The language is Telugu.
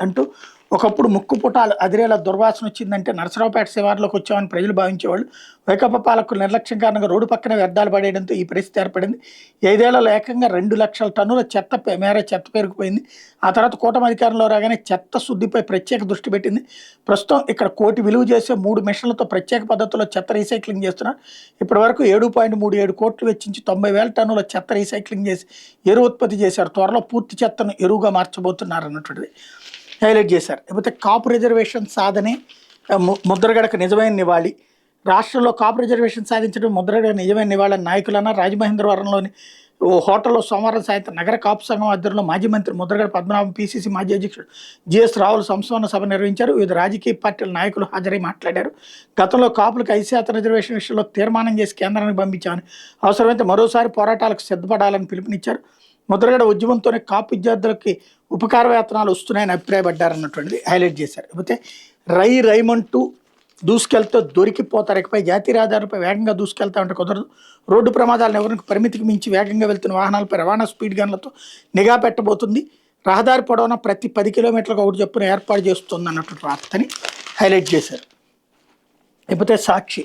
అంటూ ఒకప్పుడు ముక్కు పుటాలు అదిరేలా దుర్వాసన వచ్చిందంటే నరసరావుపేట శివార్లోకి వచ్చామని ప్రజలు భావించేవాళ్ళు. వైకాపా పాలకులు నిర్లక్ష్యం కారణంగా రోడ్డు పక్కన వ్యర్థాలు పడేయడంతో ఈ పరిస్థితి ఏర్పడింది. 5 ఏళ్లలో ఏకంగా 2 లక్షల టన్నుల మేర చెత్త పేరుకుపోయింది. ఆ తర్వాత కూటమి అధికారంలో రాగానే చెత్త శుద్ధిపై ప్రత్యేక దృష్టి పెట్టింది. ప్రస్తుతం ఇక్కడ 1 కోటి విలువ చేసే 3 మిషన్లతో ప్రత్యేక పద్ధతిలో చెత్త రీసైక్లింగ్ చేస్తున్నారు. ఇప్పటి వరకు 7.37 కోట్లు వెచ్చించి 90,000 టన్నుల చెత్త రీసైక్లింగ్ చేసి ఎరువు ఉత్పత్తి చేశారు. త్వరలో పూర్తి చెత్తను ఎరువుగా మార్చబోతున్నారు అన్నటువంటిది హైలైట్ చేశారు. లేకపోతే కాపు రిజర్వేషన్ సాధనే ముద్రగడకు నిజమైన నివాళి. రాష్ట్రంలో కాపు రిజర్వేషన్ సాధించడం ముద్రగడ నిజమైన నివాళి అని నాయకులన్న రాజమహేంద్రవరంలోని ఓ హోటల్లో సోమవారం సాయంత్రం నగర కాపు సంఘం ఆధ్వర్యంలో మాజీ మంత్రి ముద్రగడ పద్మనాభం, పిసిసి మాజీ అధ్యక్షుడు జిఎస్ రావులు సంస్మరణ సభ నిర్వహించారు. వివిధ రాజకీయ పార్టీల నాయకులు హాజరై మాట్లాడారు. గతంలో కాపులకు 5% రిజర్వేషన్ విషయంలో తీర్మానం చేసి కేంద్రానికి పంపించామని, అవసరమైతే మరోసారి పోరాటాలకు సిద్ధపడాలని పిలుపునిచ్చారు. ముద్రగడ ఉద్యమంతోనే కాపు విద్యార్థులకి ఉపకార వేతనాలు వస్తున్నాయని అభిప్రాయపడ్డారన్నటువంటిది హైలైట్ చేశారు. లేకపోతే రైమంటూ దూసుకెళ్తూ దొరికిపోతారు. ఇకపై జాతీయ రహదారులపై వేగంగా దూసుకెళ్తా ఉంటే కుదరదు. రోడ్డు ప్రమాదాలను ఎవరికి పరిమితికి మించి వేగంగా వెళ్తున్న వాహనాలపై రవాణా స్పీడ్ గన్లతో నిఘా పెట్టబోతుంది. రహదారి పొడవున ప్రతి 10 కిలోమీటర్లకు ఒకటి చొప్పున ఏర్పాటు చేస్తుంది అన్నటువంటి వార్తని హైలైట్ చేశారు. లేకపోతే సాక్షి